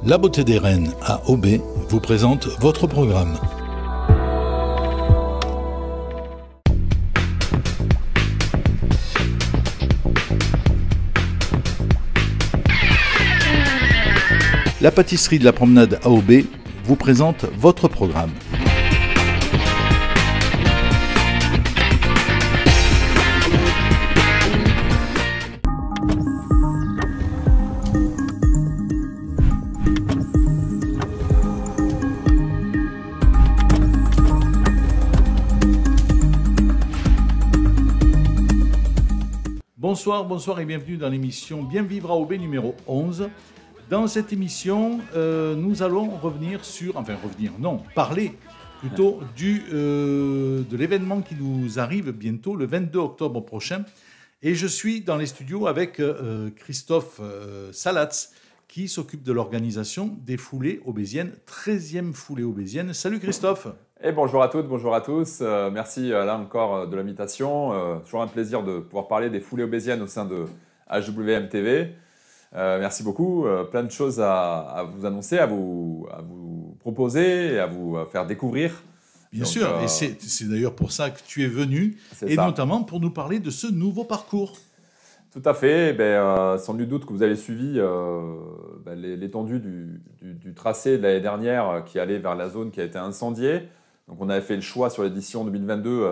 La Beauté des Rennes à Aubé vous présente votre programme. La pâtisserie de la Promenade à Aubé vous présente votre programme. Bonsoir et bienvenue dans l'émission Bien vivre à Aubé numéro 11. Dans cette émission, nous allons parler plutôt de l'événement qui nous arrive bientôt, le 22 octobre prochain. Et je suis dans les studios avec Christophe Salatz, qui s'occupe de l'organisation des foulées aubésiennes, 13e foulée aubésienne. Salut Christophe. Et bonjour à toutes, bonjour à tous. Merci là encore de l'invitation. Toujours un plaisir de pouvoir parler des foulées aubésiennes au sein de HWM TV. Merci beaucoup. Plein de choses à vous annoncer, à vous proposer et à vous faire découvrir. Bien sûr, et c'est d'ailleurs pour ça que tu es venu, et notamment pour nous parler de ce nouveau parcours. Tout à fait. Sans nul doute que vous avez suivi l'étendue du tracé de l'année dernière qui allait vers la zone qui a été incendiée. Donc on avait fait le choix sur l'édition 2022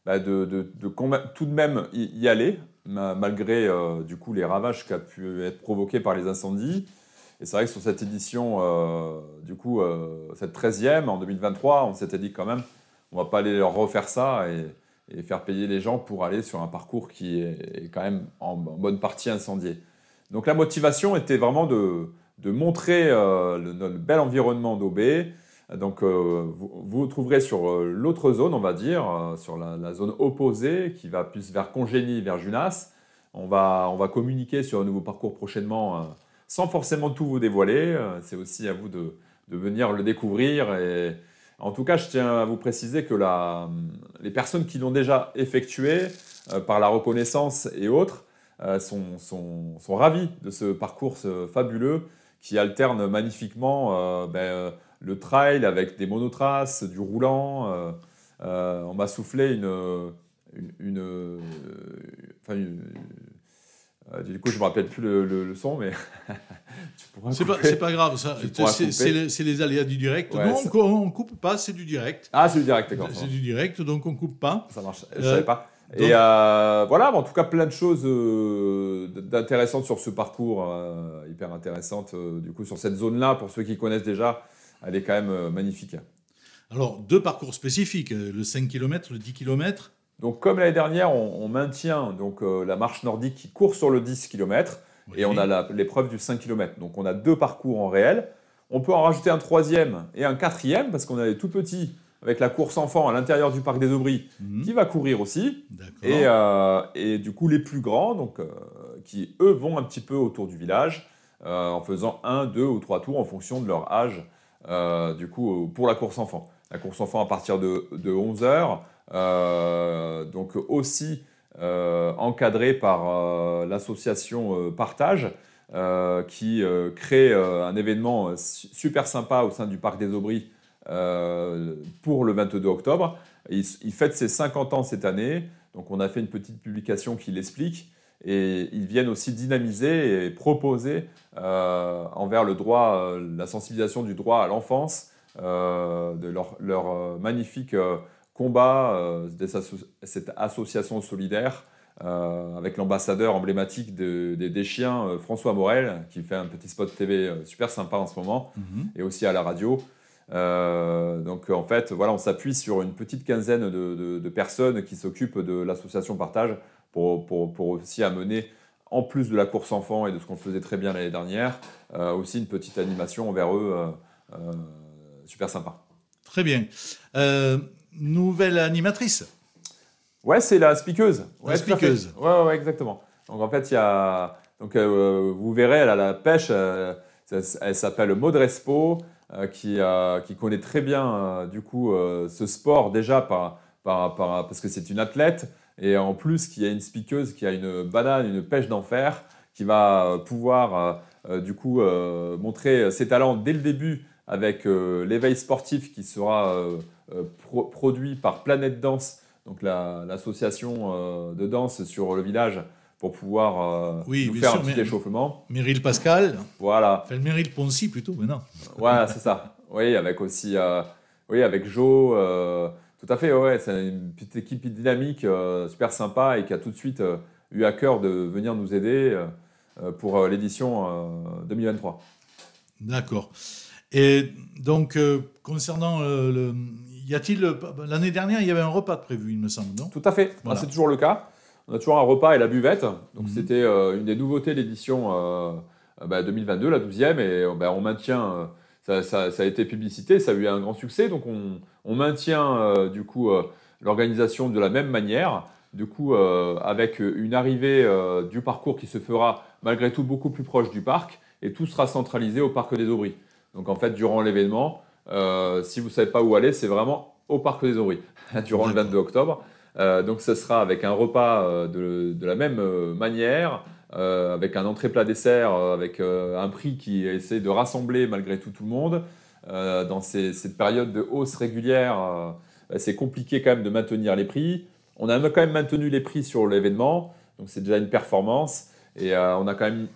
de tout de même y aller, malgré du coup les ravages qui ont pu être provoqués par les incendies. Et c'est vrai que sur cette édition, cette 13e en 2023, on s'était dit quand même, on ne va pas aller leur refaire ça et faire payer les gens pour aller sur un parcours qui est quand même en bonne partie incendié. Donc la motivation était vraiment de montrer le bel environnement d'Aubé. Donc vous trouverez sur l'autre zone, on va dire, sur la zone opposée qui va plus vers Congénie, vers Junas. On va communiquer sur un nouveau parcours prochainement sans forcément tout vous dévoiler. C'est aussi à vous de venir le découvrir. Et en tout cas, je tiens à vous préciser que les personnes qui l'ont déjà effectué par la reconnaissance et autres sont ravis de ce parcours fabuleux qui alterne magnifiquement le trail avec des monotraces, du roulant. On m'a soufflé du coup, je ne me rappelle plus le son, mais c'est pas grave, ça. C'est les aléas du direct. Ouais, non, on ne coupe pas, c'est du direct. Ah, c'est du direct, d'accord. C'est du direct, donc on ne coupe pas. Ça marche, je ne savais pas. Et voilà, en tout cas, plein de choses d'intéressantes sur ce parcours, hyper intéressantes du coup, sur cette zone-là. Pour ceux qui connaissent déjà, elle est quand même magnifique. Alors, deux parcours spécifiques, le 5 km, le 10 km. Donc, comme l'année dernière, on maintient la marche nordique qui court sur le 10 km et on a l'épreuve du 5 km. Donc, on a deux parcours en réel. On peut en rajouter un troisième et un quatrième parce qu'on a les tout petits avec la course enfant à l'intérieur du parc des Aubry qui va courir aussi. Et du coup, les plus grands, qui eux vont un petit peu autour du village en faisant 1, 2 ou 3 tours en fonction de leur âge pour la course enfant. La course enfant à partir de 11 heures. Donc aussi encadré par l'association Partage qui crée un événement super sympa au sein du parc des Aubry pour le 22 octobre. Il fête ses 50 ans cette année, donc on a fait une petite publication qui l'explique et ils viennent aussi dynamiser et proposer envers le droit, la sensibilisation du droit à l'enfance, de leur magnifique combat de cette association solidaire avec l'ambassadeur emblématique des chiens, François Morel, qui fait un petit spot TV super sympa en ce moment, et aussi à la radio. Donc en fait, voilà, on s'appuie sur une petite quinzaine de personnes qui s'occupent de l'association Partage pour aussi amener, en plus de la course enfant et de ce qu'on faisait très bien l'année dernière, aussi une petite animation envers eux super sympa. Très bien. Nouvelle animatrice. Ouais, c'est la speakeuse. La speakeuse. Ouais, exactement. Donc en fait, il y a, vous verrez, elle a la pêche. Elle s'appelle Maud Respo, qui connaît très bien ce sport déjà parce que c'est une athlète et en plus qui a une speakeuse qui a une banane, une pêche d'enfer, qui va pouvoir du coup montrer ses talents dès le début avec l'éveil sportif qui sera produit par Planète Danse, donc l'association de danse sur le village, pour pouvoir nous faire un petit échauffement. Meryl Pascal. Voilà. Enfin, le Meryl Poncy plutôt, mais non. Voilà, c'est ça. Oui, avec aussi, oui, avec Joe. Tout à fait, ouais, c'est une petite équipe dynamique, super sympa et qui a tout de suite eu à cœur de venir nous aider pour l'édition 2023. D'accord. Et donc, concernant y a-t-il l'année dernière, il y avait un repas de prévu, il me semble, non? Tout à fait. Voilà. C'est toujours le cas. On a toujours un repas et la buvette. Donc, c'était une des nouveautés de l'édition 2022, la 12e. Et on maintient, ça a été publicité, ça a eu un grand succès. Donc, on maintient du coup l'organisation de la même manière. Du coup, avec une arrivée du parcours qui se fera malgré tout beaucoup plus proche du parc. Et tout sera centralisé au Parc des Aubries. Donc, en fait, durant l'événement, si vous ne savez pas où aller, c'est vraiment au Parc des Aubries, durant le 22 octobre. Donc, ce sera avec un repas de la même manière, avec un entrée plat dessert, avec un prix qui essaie de rassembler malgré tout le monde. Dans cette période de hausse régulière, c'est compliqué quand même de maintenir les prix. On a quand même maintenu les prix sur l'événement, donc c'est déjà une performance. Et on a quand même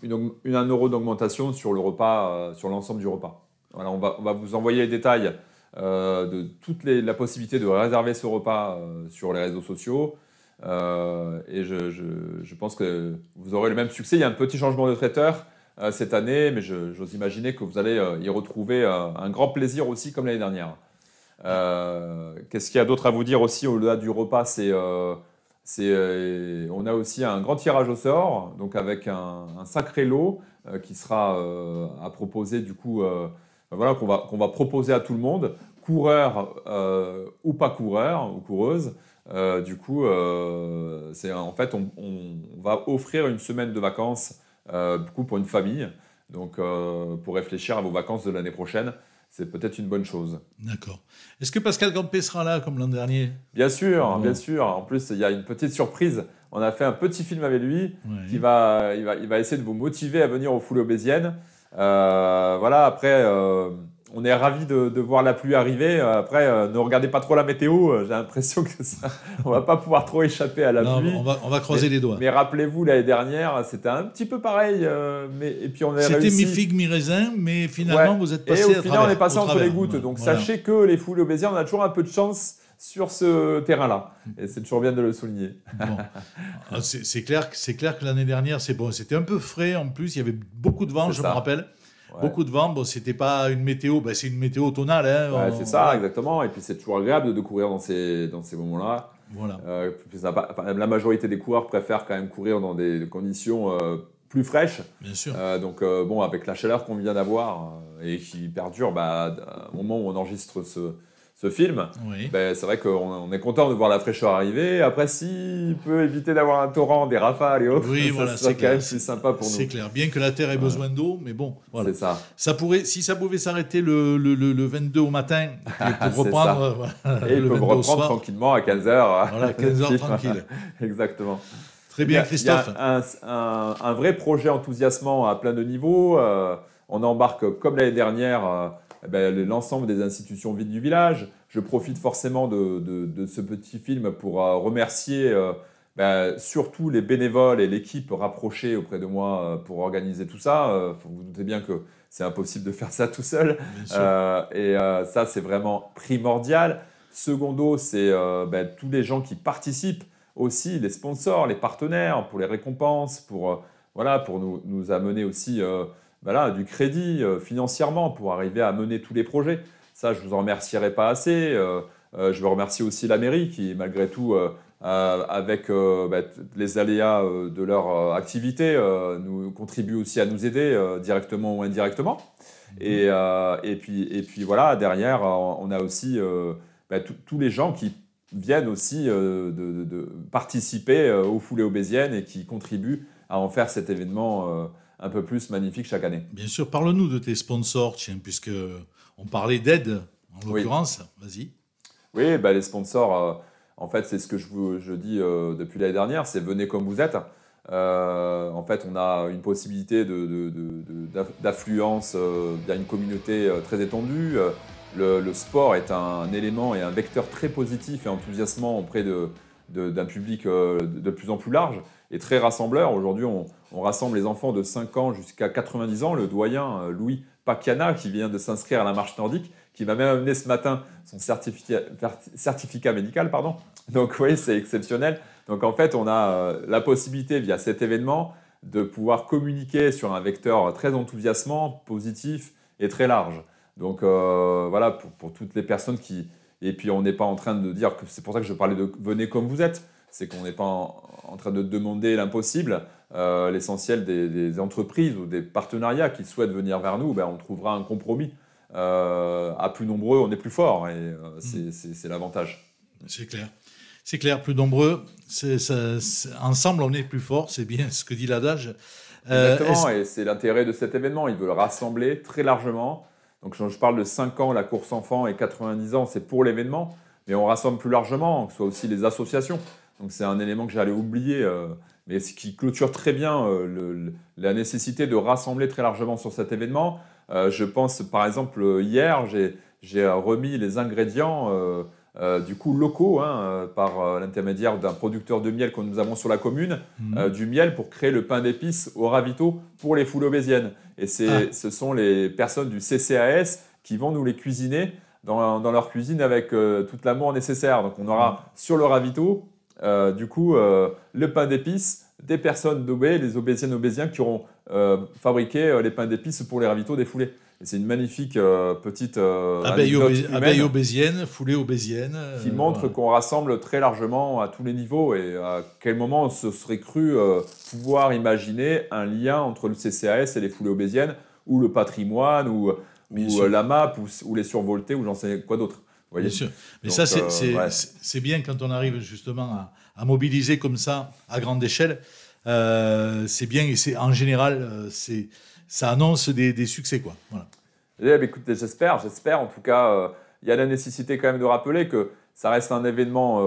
1 euro d'augmentation sur le repas, sur l'ensemble du repas. Voilà, on va vous envoyer les détails de toute la possibilité de réserver ce repas sur les réseaux sociaux. Et je pense que vous aurez le même succès. Il y a un petit changement de traiteur cette année, mais j'ose imaginer que vous allez y retrouver un grand plaisir aussi comme l'année dernière. Qu'est-ce qu'il y a d'autre à vous dire aussi au-delà du repas? On a aussi un grand tirage au sort, donc avec un sacré lot qui sera à proposer du coup, voilà, qu'on va proposer à tout le monde, coureur ou pas coureur ou coureuse. Du coup, en fait, on va offrir une semaine de vacances du coup, pour une famille, donc pour réfléchir à vos vacances de l'année prochaine. C'est peut-être une bonne chose. D'accord. Est-ce que Pascal Campé sera là comme l'an dernier? Bien sûr, bien sûr. En plus, il y a une petite surprise. On a fait un petit film avec lui qui va essayer de vous motiver à venir aux Foulées Aubésiennes. Voilà, après, on est ravis de voir la pluie arriver. Après, ne regardez pas trop la météo. J'ai l'impression que on va pas pouvoir trop échapper à la pluie. On va croiser les doigts. Mais rappelez-vous, l'année dernière, c'était un petit peu pareil. Et puis on a c'était réussi. mi-figue, mi-raisin, mais finalement, vous êtes passé à travers. Et au final, on est passé entre les gouttes. Ouais, donc, sachez que les Foulées Aubésiennes, on a toujours un peu de chance sur ce terrain-là. Et c'est toujours bien de le souligner. Bon. C'est clair que l'année dernière, c'était un peu frais. En plus, il y avait beaucoup de vent, je me rappelle. Ouais. Beaucoup de vent, bon, c'était pas une météo, c'est une météo automnale. Hein, ouais, c'est ça, exactement. Et puis c'est toujours agréable de courir dans ces moments-là. Voilà. La majorité des coureurs préfèrent quand même courir dans des conditions plus fraîches. Bien sûr. Donc, bon, avec la chaleur qu'on vient d'avoir et qui perdure au moment où on enregistre ce film, oui. C'est vrai qu'on est content de voir la fraîcheur arriver. Après, s'il peut éviter d'avoir un torrent, des rafales et autres, oui, voilà, c'est quand même plus sympa pour nous. C'est clair, bien que la Terre ait besoin d'eau, mais bon, voilà. C'est ça. Si ça pouvait s'arrêter le 22 au matin, pour reprendre... et ils peuvent reprendre tranquillement à 15h. Voilà, 15h tranquille. Exactement. Très bien, Christophe. Il y a un vrai projet enthousiasmant à plein de niveaux. On embarque, comme l'année dernière... l'ensemble des institutions vides du village. Je profite forcément de ce petit film pour remercier surtout les bénévoles et l'équipe rapprochée auprès de moi pour organiser tout ça. Vous vous doutez bien que c'est impossible de faire ça tout seul. Ça, c'est vraiment primordial. Secondo, c'est tous les gens qui participent aussi, les sponsors, les partenaires, pour les récompenses, pour nous amener aussi... du crédit financièrement pour arriver à mener tous les projets. Ça, je ne vous en remercierai pas assez. Je veux remercier aussi la mairie qui, malgré tout, avec les aléas de leur activité, nous contribue aussi à nous aider directement ou indirectement. Et puis voilà, derrière, on a aussi tous les gens qui viennent aussi de participer aux Foulées Aubésiennes et qui contribuent à en faire cet événement un peu plus magnifique chaque année. Bien sûr, parle-nous de tes sponsors, puisque on parlait d'aide, en l'occurrence. Vas-y. Oui, les sponsors, en fait, c'est ce que je dis depuis l'année dernière, c'est venez comme vous êtes. En fait, on a une possibilité d'affluence via une communauté très étendue. Le sport est un élément et un vecteur très positif et enthousiasmant auprès d'un public de plus en plus large et très rassembleur. Aujourd'hui, on rassemble les enfants de 5 ans jusqu'à 90 ans. Le doyen Louis Pakiana, qui vient de s'inscrire à la marche nordique, qui m'a même amené ce matin son certificat médical. Pardon. Donc, vous voyez, c'est exceptionnel. Donc, en fait, on a la possibilité, via cet événement, de pouvoir communiquer sur un vecteur très enthousiasmant, positif et très large. Donc, voilà, pour toutes les personnes qui... Et puis, on n'est pas en train de dire que c'est pour ça que je parlais de « venez comme vous êtes ». C'est qu'on n'est pas en train de demander l'impossible. L'essentiel des entreprises ou des partenariats qui souhaitent venir vers nous, on trouvera un compromis. À plus nombreux, on est plus fort et c'est l'avantage. C'est clair. C'est clair, plus nombreux, ensemble on est plus fort, c'est bien ce que dit l'adage. Exactement, et c'est l'intérêt de cet événement. Ils veulent rassembler très largement. Donc je parle de 5 ans, la course enfant, et 90 ans, c'est pour l'événement. Mais on rassemble plus largement, que ce soit aussi les associations. Donc c'est un élément que j'allais oublier, mais ce qui clôture très bien la nécessité de rassembler très largement sur cet événement. Je pense, par exemple, hier, j'ai remis les ingrédients du coup locaux par l'intermédiaire d'un producteur de miel que nous avons sur la commune, du miel pour créer le pain d'épices au ravito pour les foules obésiennes. Et ce sont les personnes du CCAS qui vont nous les cuisiner dans leur cuisine avec tout l'amour nécessaire. Donc on aura sur le ravito du coup le pain d'épices des personnes d'Obé, les obésiennes obésiens qui auront fabriqué les pains d'épices pour les ravitaux des foulées. Et c'est une magnifique petite abeille obésienne, foulée obésienne. Qui montre qu'on rassemble très largement à tous les niveaux et à quel moment on se serait cru pouvoir imaginer un lien entre le CCAS et les foulées obésiennes ou le patrimoine ou la MAP ou les survoltés ou j'en sais quoi d'autre. Bien sûr. Mais donc, ça, c'est bien quand on arrive justement à mobiliser comme ça à grande échelle. C'est bien et en général, ça annonce des succès, quoi. Voilà. Écoutez, j'espère. En tout cas, il y a la nécessité quand même de rappeler que ça reste un événement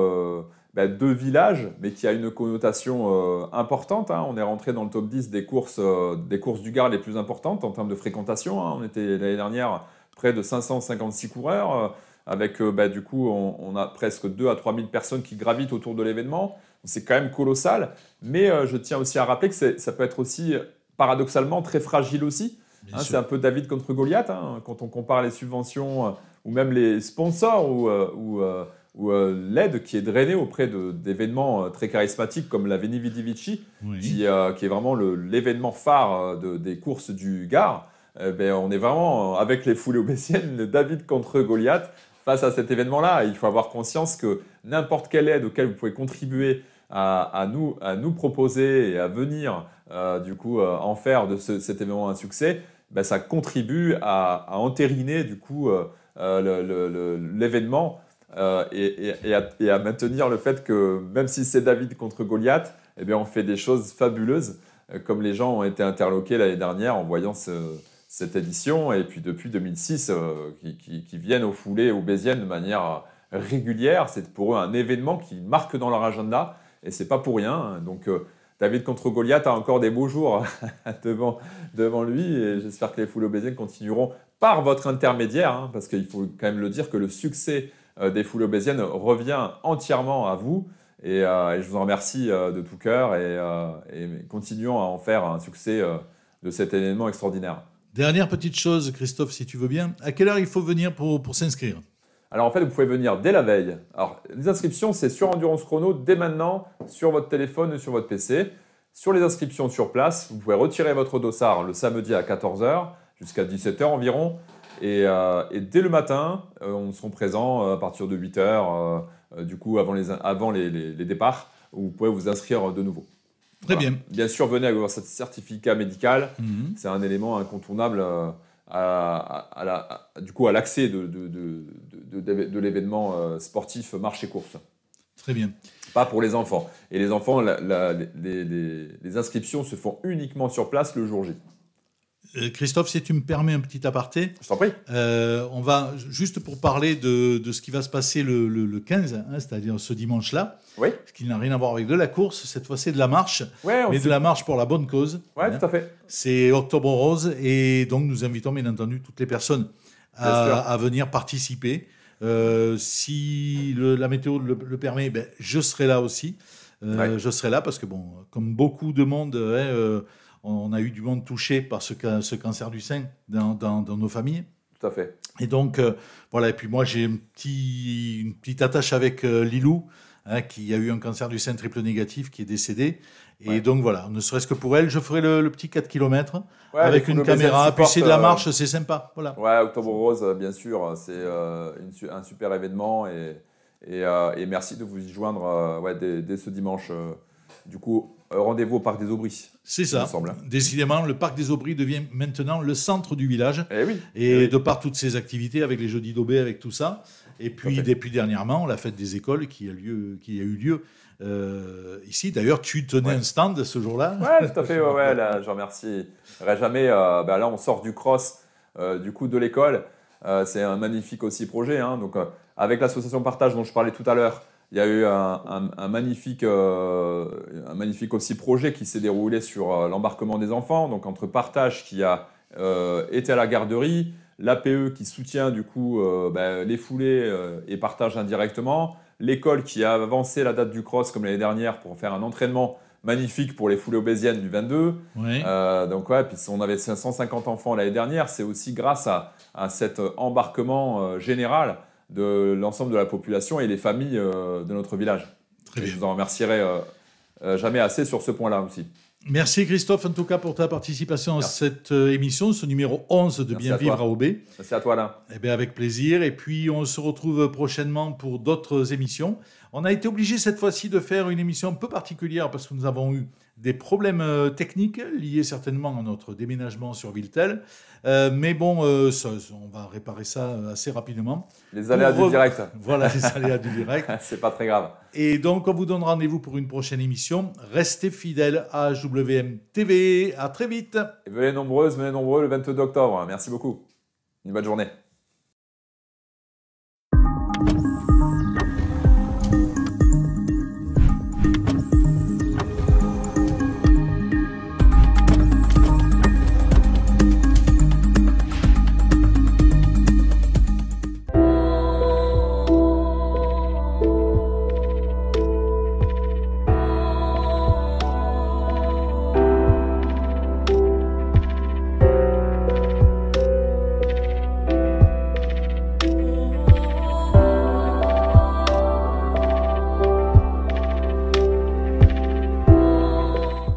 de village, mais qui a une connotation importante. On est rentré dans le top 10 des courses du Gard les plus importantes en termes de fréquentation. On était l'année dernière près de 556 coureurs. Avec, du coup, on a presque 2 à 3 000 personnes qui gravitent autour de l'événement. C'est quand même colossal. Mais je tiens aussi à rappeler que ça peut être aussi, paradoxalement, très fragile aussi. C'est un peu David contre Goliath. Quand on compare les subventions ou même les sponsors ou l'aide qui est drainée auprès d'événements très charismatiques comme la Veni Vidi Vici, qui est vraiment l'événement phare des courses du Gard. On est vraiment, avec les foulées obésiennes, le David contre Goliath. Face à cet événement-là, il faut avoir conscience que n'importe quelle aide auquel vous pouvez contribuer à nous proposer et à venir en faire de cet événement un succès, ça contribue à entériner du coup l'événement et à maintenir le fait que même si c'est David contre Goliath, on fait des choses fabuleuses, comme les gens ont été interloqués l'année dernière en voyant cette édition, et puis depuis 2006, qui viennent aux foulées obésiennes de manière régulière. C'est pour eux un événement qui marque dans leur agenda, et c'est pas pour rien. Donc David contre Goliath a encore des beaux jours devant lui, et j'espère que les foulées obésiennes continueront par votre intermédiaire, parce qu'il faut quand même le dire que le succès des foulées obésiennes revient entièrement à vous, et je vous en remercie de tout cœur, et continuons à en faire un succès de cet événement extraordinaire. Dernière petite chose, Christophe, si tu veux bien. À quelle heure il faut venir pour s'inscrire ? Alors en fait, vous pouvez venir dès la veille. Alors les inscriptions, c'est sur Endurance Chrono dès maintenant, sur votre téléphone ou sur votre PC. Sur les inscriptions sur place, vous pouvez retirer votre dossard le samedi à 14h jusqu'à 17h environ. Et dès le matin, on sera présents à partir de 8h, du coup avant les départs, où vous pouvez vous inscrire de nouveau. Très bien. Bien sûr, venez avec votre certificat médical. C'est un élément incontournable à l'accès de l'événement sportif marche et course. Très bien. Pas pour les enfants. Et les enfants, les inscriptions se font uniquement sur place le jour J. Christophe, si tu me permets un petit aparté. Je t'en prie. On va, juste pour parler de ce qui va se passer le 15, hein, c'est-à-dire ce dimanche-là, Oui. ce qui n'a rien à voir avec de la course, cette fois c'est de la marche, mais de la marche pour la bonne cause. Oui, hein. tout à fait. C'est Octobre Rose, et donc nous invitons bien entendu toutes les personnes à venir participer. Si la météo le permet, ben, je serai là aussi. Je serai là parce que, bon, comme beaucoup de monde, on a eu du monde touché par ce cancer du sein dans nos familles. Tout à fait. Et donc, voilà. Et puis moi, j'ai une petite attache avec Lilou, hein, qui a eu un cancer du sein triple négatif, qui est décédé. Et donc, voilà, ne serait-ce que pour elle, je ferai le petit 4 km avec une caméra. Puis c'est de la marche, c'est sympa. Voilà. Ouais, Octobre Rose, bien sûr, c'est un super événement. Et merci de vous y joindre dès ce dimanche. Du coup, rendez-vous au Parc des Aubries. C'est ça. Décidément, le Parc des Aubries devient maintenant le centre du village. Et de par toutes ces activités, avec les Jeux d'Idobé, avec tout ça. Et puis, depuis dernièrement, la fête des écoles qui a eu lieu ici. D'ailleurs, tu tenais un stand ce jour-là. Oui, tout à fait. Là, je remercierai jamais. Là, on sort du cross, du coup, de l'école. C'est un magnifique aussi projet. Hein. Donc, avec l'association Partage dont je parlais tout à l'heure, il y a eu un magnifique aussi projet qui s'est déroulé sur l'embarquement des enfants. Donc, entre Partage qui a été à la garderie, l'APE qui soutient du coup les foulées et Partage indirectement, l'école qui a avancé la date du cross comme l'année dernière pour faire un entraînement magnifique pour les foulées obésiennes du 22. Oui. Puis on avait 150 enfants l'année dernière. C'est aussi grâce à cet embarquement général de l'ensemble de la population et les familles de notre village. Très bien. Je vous en remercierai jamais assez sur ce point-là aussi. Merci Christophe, en tout cas, pour ta participation à cette émission, ce numéro 11 de Bien Vivre à Aubé. Merci à toi, Alain. Eh bien, avec plaisir. Et puis, on se retrouve prochainement pour d'autres émissions. On a été obligé cette fois-ci de faire une émission un peu particulière parce que nous avons eu des problèmes techniques liés certainement à notre déménagement sur Villetel. Mais bon, on va réparer ça assez rapidement. Les aléas du direct. Voilà, les aléas du direct. C'est pas très grave. Et donc, on vous donne rendez-vous pour une prochaine émission. Restez fidèles à HWM TV. À très vite. Et venez nombreux le 22 octobre. Merci beaucoup. Une bonne journée.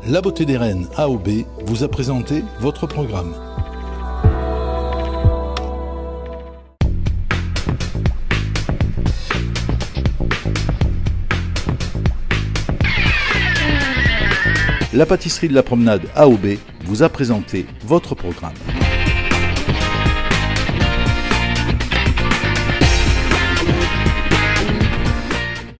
La Beauté des Rennes AOB vous a présenté votre programme. La pâtisserie de la promenade AOB vous a présenté votre programme.